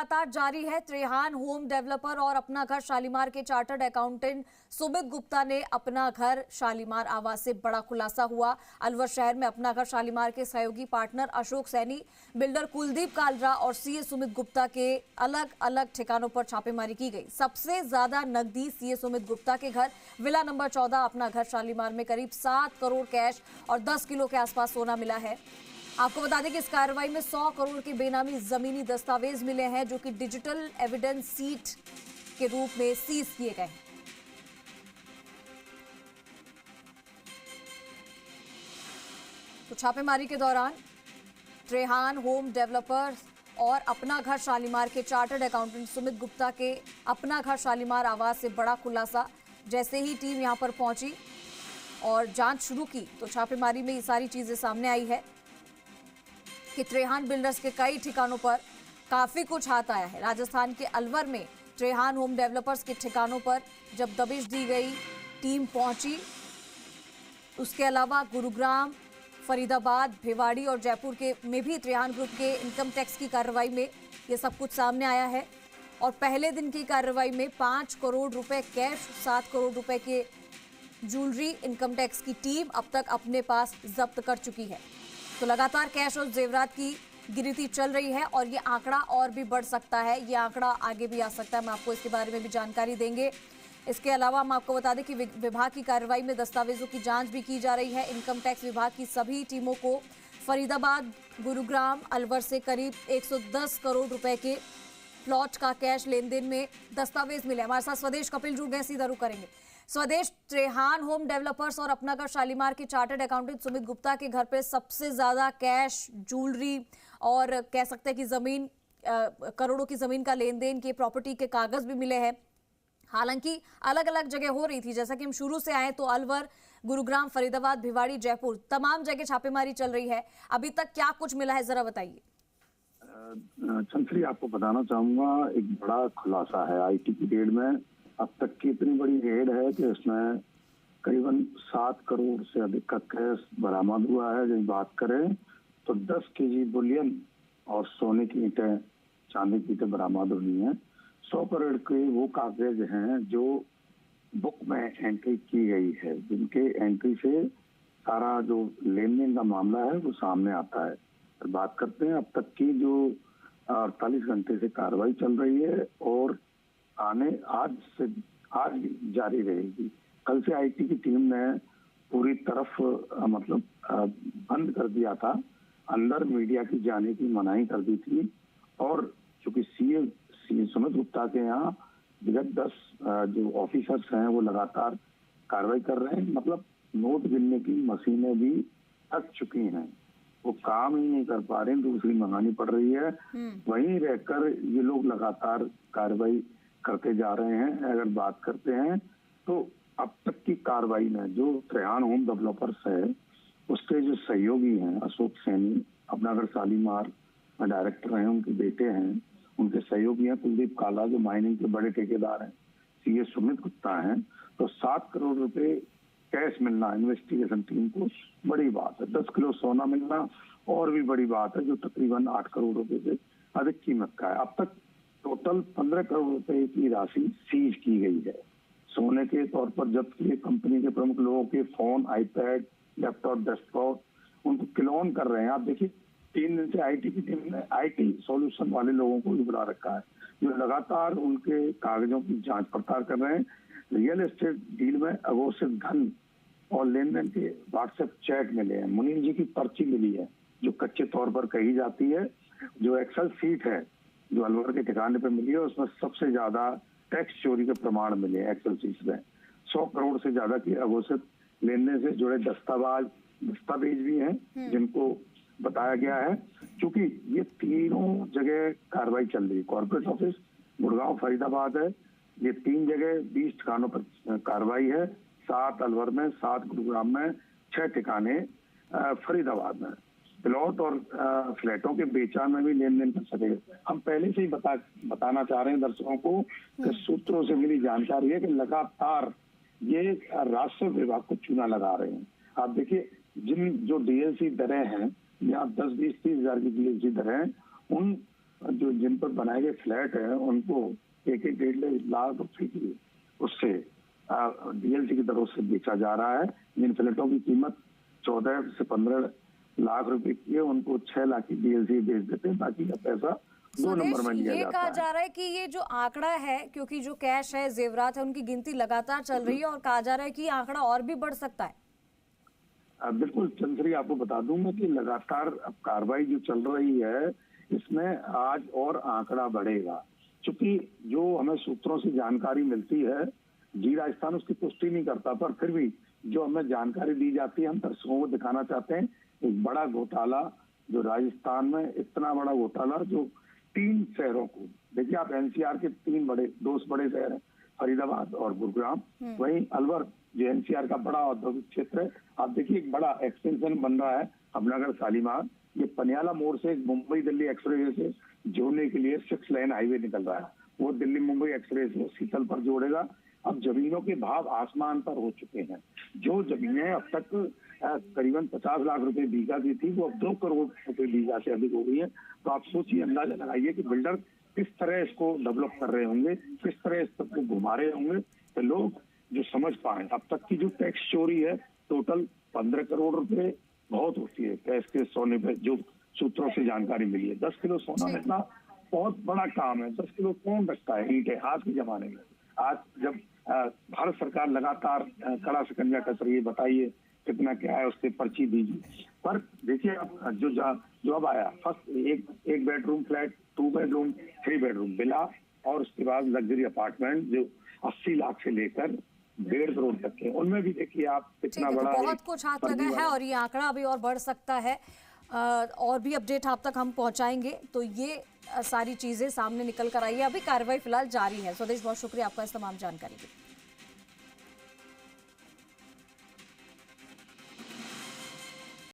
लगातार जारी है। त्रेहान होम डेवलपर और अपना घर शालीमार के चार्टर्ड अकाउंटेंट सुमित गुप्ता ने अपना घर शालीमार आवास से बड़ा खुलासा हुआ। अलवर शहर में अपना घर शालीमार के सहयोगी पार्टनर अशोक सैनी, बिल्डर कुलदीप कालरा और सीए सुमित गुप्ता के अलग अलग ठिकानों पर छापेमारी की गई। सबसे ज्यादा नकदी सीए सुमित गुप्ता के घर विला नंबर 14 अपना घर शालीमार में करीब 7 करोड़ कैश और 10 किलो के आसपास सोना मिला है। आपको बता दें कि इस कार्रवाई में 100 करोड़ के बेनामी जमीनी दस्तावेज मिले हैं, जो कि डिजिटल एविडेंस सीट के रूप में सीज किए गए हैं। तो छापेमारी के दौरान त्रेहान होम डेवलपर और अपना घर शालीमार के चार्टर्ड अकाउंटेंट सुमित गुप्ता के अपना घर शालीमार आवास से बड़ा खुलासा। जैसे ही टीम यहां पर पहुंची और जांच शुरू की तो छापेमारी में ये सारी चीजें सामने आई है कि त्रेहान बिल्डर्स के कई ठिकानों पर काफी कुछ हाथ आया है। राजस्थान के अलवर में त्रेहान होम डेवलपर्स के ठिकानों पर जब दबिश दी गई, टीम पहुंची। उसके अलावा गुरुग्राम, फरीदाबाद, भिवाड़ी और जयपुर के में भी त्रेहान ग्रुप के इनकम टैक्स की कार्रवाई में ये सब कुछ सामने आया है। और पहले दिन की कार्रवाई में 5 करोड़ रुपए कैश, 7 करोड़ रुपए के ज्वेलरी इनकम टैक्स की टीम अब तक अपने पास जब्त कर चुकी है। तो लगातार कैश और जेवरात की गिनती चल रही है और ये आंकड़ा और भी बढ़ सकता है, ये आंकड़ा आगे भी आ सकता है। हम आपको इसके बारे में भी जानकारी देंगे। इसके अलावा हम आपको बता दें कि विभाग की कार्रवाई में दस्तावेजों की जांच भी की जा रही है। इनकम टैक्स विभाग की सभी टीमों को फरीदाबाद, गुरुग्राम, अलवर से करीब 110 करोड़ रुपए के प्लॉट का कैश लेन देन में दस्तावेज मिले। हमारे साथ स्वदेश कपिल जुड़ गए, सीधा रुख करेंगे। स्वदेश, त्रेहान होम डेवलपर्स और अपना घर शालीमार के चार्टर्ड अकाउंटेंट सुमित गुप्ता के घर पे सबसे ज्यादा कैश, ज्वेलरी और कह सकते हैं कि जमीन, करोड़ों की जमीन का लेन देन के प्रॉपर्टी के कागज भी मिले हैं। हालांकि अलग अलग जगह हो रही थी, जैसा कि हम शुरू से आए तो अलवर, गुरुग्राम, फरीदाबाद, भिवाड़ी, जयपुर, तमाम जगह छापेमारी चल रही है। अभी तक क्या कुछ मिला है, जरा बताइए। चंद्री, आपको बताना चाहूंगा, एक बड़ा खुलासा है आईटी की रेड में। अब तक की इतनी बड़ी रेड है कि इसमें करीबन 7 करोड़ से अधिक का कैश बरामद हुआ है। जब बात करें तो 10 केजी बुलियन और सोने की ईंटें, चांदी की ईंटें बरामद हुई हैं। 100 करोड़ के वो कागज हैं जो बुक में एंट्री की गई है, जिनके एंट्री से सारा जो लेन देन का मामला है वो सामने आता है। बात करते हैं अब तक की जो 48 घंटे से कार्रवाई चल रही है और आज जारी रहेगी। कल से आईटी की टीम ने पूरी तरफ बंद कर दिया था, अंदर मीडिया की जाने की मनाही कर दी थी। और चूंकि सीए सुमित गुप्ता के यहाँ विगत 10 जो ऑफिसर्स हैं वो लगातार कार्रवाई कर रहे हैं। मतलब नोट गिनने की मशीनें भी थक चुकी हैं, वो काम ही नहीं कर पा रहे हैं, दूसरी मंगानी पड़ रही है। वहीं रहकर ये लोग लगातार कार्रवाई करते जा रहे हैं। अगर बात करते हैं तो अब तक की कार्रवाई में जो त्रेहान होम डेवलपर्स है उसके जो सहयोगी हैं, अशोक सैनी, अपना घर शालीमार में डायरेक्टर हैं, उनके बेटे हैं, उनके सहयोगी हैं कुलदीप काला जो माइनिंग के बड़े ठेकेदार हैं, सीए सुमित गुप्ता हैं। तो 7 करोड़ रुपए कैश मिलना इन्वेस्टिगेशन टीम को बड़ी बात है। 10 किलो सोना मिलना और भी बड़ी बात है, जो तकरीबन 8 करोड़ रुपए से अधिक कीमत का है। अब तक टोटल 15 करोड़ रुपए की राशि सीज की गई है। सोने के तौर पर जब्त किए कंपनी के प्रमुख लोगों के फोन, आईपैड, लैपटॉप, डेस्कटॉप, उनको क्लोन कर रहे हैं। आप देखिए, 3 दिन से आईटी की टीम ने आईटी सॉल्यूशन वाले लोगों को भी बुला रखा है, जो लगातार उनके कागजों की जांच पड़ताल कर रहे हैं। रियल एस्टेट डील में अघोषित धन और लेन देन के व्हाट्सएप चैट मिले हैं। मुनीम जी की पर्ची मिली है जो कच्चे तौर पर कही जाती है। जो एक्सेल सीट है जो अलवर के ठिकाने पर मिली है, उसमें सबसे ज्यादा टैक्स चोरी के प्रमाण मिले हैं एक्सेल सीट में। 100 करोड़ से ज्यादा की अघोषित लेन देन से जुड़े दस्तावेज भी हैं जिनको बताया गया है। क्योंकि ये तीनों जगह कार्रवाई चल रही है। कॉर्पोरेट ऑफिस गुड़गांव, फरीदाबाद है, ये 3 जगह 20 ठिकानों पर कार्रवाई है। 7 अलवर में, 7 गुरुग्राम में, 6 ठिकाने फरीदाबाद में। प्लॉट और फ्लैटों के बेचान में भी लेन देन कर सकेगा। हम पहले से ही बताना चाह रहे हैं दर्शकों को कि सूत्रों से मिली जानकारी है कि लगातार ये राजस्व विभाग को चूना लगा रहे हैं। आप देखिए, जिन जो डीएलसी दरें हैं, यहाँ 10, 20, 30 हजार की डीएलसी दरें, उन जो जिन पर बनाए गए फ्लैट हैं उनको 1-1 लाख रुपए की उससे डीएलसी की तरफ से बेचा जा रहा है। जिन फ्लैटों की कीमत 14 से 15 लाख रुपए की है उनको 6 लाख की डीएलसी बेच देते हैं, बाकी का पैसा 2 नंबर में लिया ये जाता कहा है। जा रहा है कि ये जो आंकड़ा है, क्योंकि जो कैश है, जेवरात है, उनकी गिनती लगातार चल रही है और कहा जा रहा है कि ये आंकड़ा और भी बढ़ सकता है। बिल्कुल चंद्री, आपको बता दूं मैं कि लगातार अब कार्रवाई जो चल रही है इसमें आज और आंकड़ा बढ़ेगा, क्योंकि जो हमें सूत्रों से जानकारी मिलती है, जी राजस्थान उसकी पुष्टि नहीं करता, पर फिर भी जो हमें जानकारी दी जाती है हम दर्शकों को दिखाना चाहते हैं। एक बड़ा घोटाला जो राजस्थान में, इतना बड़ा घोटाला जो 3 शहरों को, देखिए आप एनसीआर के 2 बड़े शहर हैं, फरीदाबाद और गुरुग्राम, वहीं अलवर जो एनसीआर का बड़ा औद्योगिक क्षेत्र है। आप देखिए एक बड़ा एक्सटेंशन बन रहा है अपनागढ़ शालीमार, ये पनियाला मोड़ से मुंबई दिल्ली एक्सप्रेस से जोड़ने के लिए 6 लेन हाईवे निकल रहा है, वो दिल्ली मुंबई एक्सप्रेस को शीतल पर जोड़ेगा। अब जमीनों के भाव आसमान पर हो चुके हैं। जो जमीनें अब तक करीबन 50 लाख रुपए बीघा की थी वो अब 2 करोड़ रुपए बीघा से अधिक हो गई है। तो आप सोचिए, अंदाजा लगाइए कि बिल्डर किस तरह इसको डेवलप कर रहे होंगे, किस तरह इस तक को घुमा रहे होंगे। तो लोग जो समझ पाए, अब तक की जो टैक्स चोरी है टोटल 15 करोड़ रुपए बहुत होती है कैश के सोने पे, जो सूत्रों से जानकारी मिली है। 10 किलो सोना मिलना बहुत बड़ा काम है। 10 किलो कौन रखता है ईंटें आज के जमाने में। आज जब भारत सरकार लगातार कड़ा शिकंजा कस रही है, बताइए कितना क्या है, उससे पर्ची दीजिए। पर देखिए अब जो अब आया फर्स्ट एक bedroom flat, 2 bedroom, 3 bedroom villa, और उसके बाद लग्जरी अपार्टमेंट जो 80 लाख से लेकर 1.5 करोड़ तक के, उनमें भी देखिए आप कितना बड़ा, बहुत कुछ हाथ लगा है और ये आंकड़ा अभी और बढ़ सकता है। और भी अपडेट आप तक हम पहुंचाएंगे। तो ये सारी चीजें सामने निकल कर आई है। अभी कार्रवाई फिलहाल जारी है। स्वदेश, बहुत शुक्रिया आपका इस तमाम जानकारी के लिए।